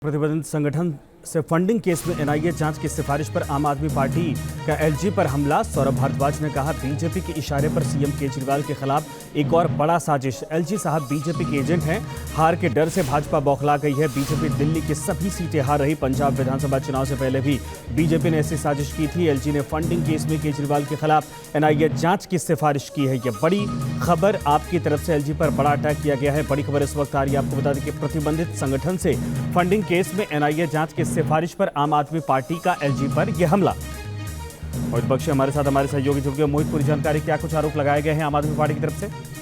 प्रतिबंधित संगठन से फंडिंग केस में एनआईए जांच की सिफारिश पर आम आदमी पार्टी का एलजी पर हमला। सौरभ भारद्वाज ने कहा, बीजेपी के इशारे पर सीएम केजरीवाल के खिलाफ एक और बड़ा साजिश। एलजी साहब बीजेपी के एजेंट हैं। हार के डर से भाजपा बौखला गई है। बीजेपी दिल्ली की सभी सीटें हार रही। पंजाब विधानसभा चुनाव से पहले भी बीजेपी ने ऐसी साजिश की थी। एलजी ने फंडिंग केस में केजरीवाल के खिलाफ एनआईए जांच की सिफारिश की है। यह बड़ी खबर आपकी तरफ से एलजी पर बड़ा अटैक किया गया है। बड़ी खबर इस वक्त आ रही है। आपको बता दें कि प्रतिबंधित संगठन से फंडिंग केस में एनआईए जांच की सिफारिश पर आम आदमी पार्टी का एलजी पर यह हमला। मोहित बख्शी हमारे साथ हमारे सहयोगी जुड़ गए। मोहित, पूरी जानकारी, क्या कुछ आरोप लगाए गए हैं आम आदमी पार्टी की तरफ से?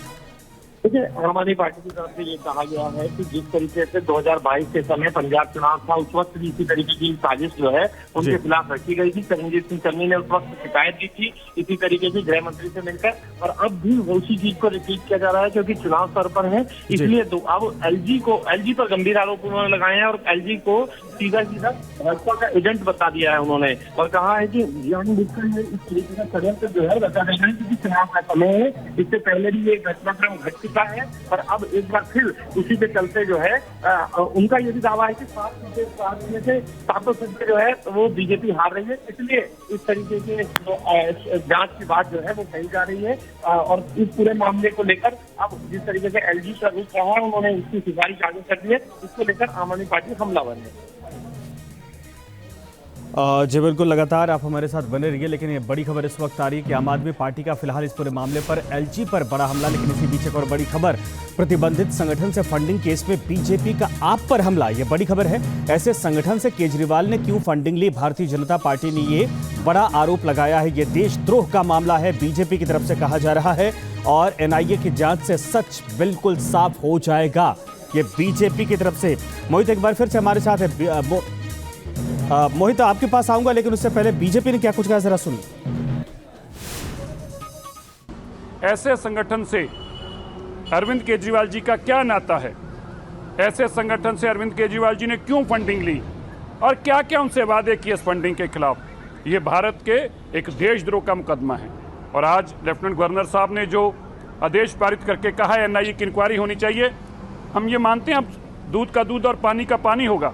देखिए, आम आदमी पार्टी की तरफ से ये कहा गया है कि जिस तरीके से 2022 के समय पंजाब चुनाव था, उस वक्त भी इसी तरीके की साजिश जो है उनके खिलाफ रखी गई थी। चरणजीत सिंह चन्नी ने उस वक्त शिकायत की थी इसी तरीके से गृह मंत्री से मिलकर, और अब भी उसी चीज को रिपीट किया जा रहा है क्योंकि चुनाव सर पर है। इसलिए अब एलजी पर गंभीर आरोप उन्होंने लगाए हैं और एलजी को सीधा सीधा भाजपा का एजेंट बता दिया है उन्होंने, और कहा है कि जानबूझकर इस तरीके का षड्यंत्र जो है रचा गया है क्योंकि चुनाव का समय है। इससे पहले भी ये घटनाक्रम घट चुका है और अब एक बार फिर उसी के चलते जो है उनका ये भी दावा है कि 7 में से 7 सीटें जो है वो बीजेपी हार रही है। इसलिए इस तरीके के जांच की बात जो है वो कही जा रही है और इस पूरे मामले को लेकर अब जिस तरीके से एलजी का रुख रहा है, उन्होंने इसकी सिफारिश आगे कर दी है। इसको लेकर आम आदमी पार्टी हमलावर है। जी बिल्कुल, लगातार आप हमारे साथ बने रहिए। लेकिन ये बड़ी खबर इस वक्त आ रही है कि आम आदमी पार्टी का फिलहाल इस पूरे मामले पर एलजी पर बड़ा हमला। लेकिन इसी बीच एक और बड़ी खबर, प्रतिबंधित संगठन से फंडिंग केस में बीजेपी का आप पर हमला। ये बड़ी खबर है। ऐसे संगठन से केजरीवाल ने क्यों फंडिंग ली? भारतीय जनता पार्टी ने ये बड़ा आरोप लगाया है। ये देशद्रोह का मामला है, बीजेपी की तरफ से कहा जा रहा है, और एनआईए की जांच से सच बिल्कुल साफ हो जाएगा। ये बीजेपी की तरफ से। मोहित एक बार फिर से हमारे साथ है। मोहित, आपके पास आऊंगा, लेकिन उससे पहले बीजेपी ने क्या कुछ कहा, जरा सुनिए। ऐसे संगठन से अरविंद केजरीवाल जी का क्या नाता है? ऐसे संगठन से अरविंद केजरीवाल जी ने क्यों फंडिंग ली और क्या क्या उनसे वादे किए इस फंडिंग के खिलाफ? ये भारत के एक देशद्रोह का मुकदमा है। और आज लेफ्टिनेंट गवर्नर साहब ने जो आदेश पारित करके कहा है एनआईए की इंक्वायरी होनी चाहिए, हम ये मानते हैं अब दूध का दूध और पानी का पानी होगा।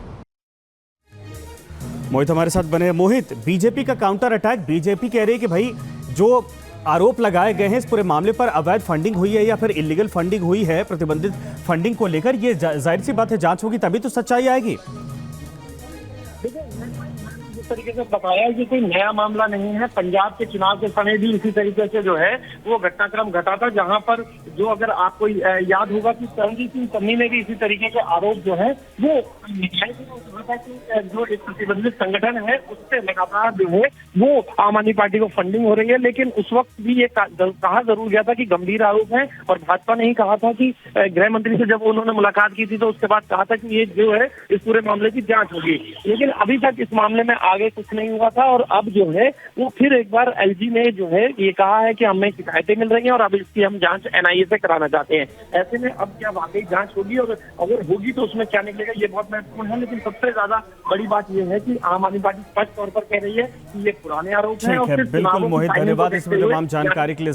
मोहित हमारे साथ बने हैं। मोहित, बीजेपी का काउंटर अटैक, बीजेपी कह रही है कि भाई जो आरोप लगाए गए हैं इस पूरे मामले पर अवैध फंडिंग हुई है या फिर इलीगल फंडिंग हुई है, प्रतिबंधित फंडिंग को लेकर, ये जाहिर सी बात है जांच होगी तभी तो सच्चाई आएगी। जिस तरीके से बताया ये कोई नया मामला नहीं है। पंजाब के चुनाव के समय भी इसी तरीके से जो है वो घटनाक्रम घटा था, जहां पर जो अगर आपको याद होगा कि चरणजीत सिंह चन्नी ने भी इसी तरीके के आरोप जो है वो निकाले थे। कहा था कि जो एक प्रतिबंधित संगठन है उससे लगातार जो है वो आम आदमी पार्टी को फंडिंग हो रही है। लेकिन उस वक्त भी ये कहा जरूर गया था कि गंभीर आरोप है, और भाजपा ने ही कहा था कि गृह मंत्री से जब उन्होंने मुलाकात की थी तो उसके बाद कहा था कि ये जो है इस पूरे मामले की जांच होगी। लेकिन अभी तक इस मामले में आगे कुछ नहीं हुआ था, और अब जो है वो फिर एक बार एलजी ने जो है ये कहा है कि हमें शिकायतें मिल रही हैं और अब इसकी हम जांच एनआईए से कराना चाहते हैं। ऐसे में अब क्या वाकई जांच होगी, और अगर होगी तो उसमें क्या निकलेगा, ये बहुत महत्वपूर्ण है। लेकिन सबसे ज्यादा बड़ी बात ये है कि आम आदमी पार्टी स्पष्ट तौर पर कह रही है कि ये पुराने आरोप हैं। और बिल्कुल मोहित, धन्यवाद इस तमाम जानकारी के लिए।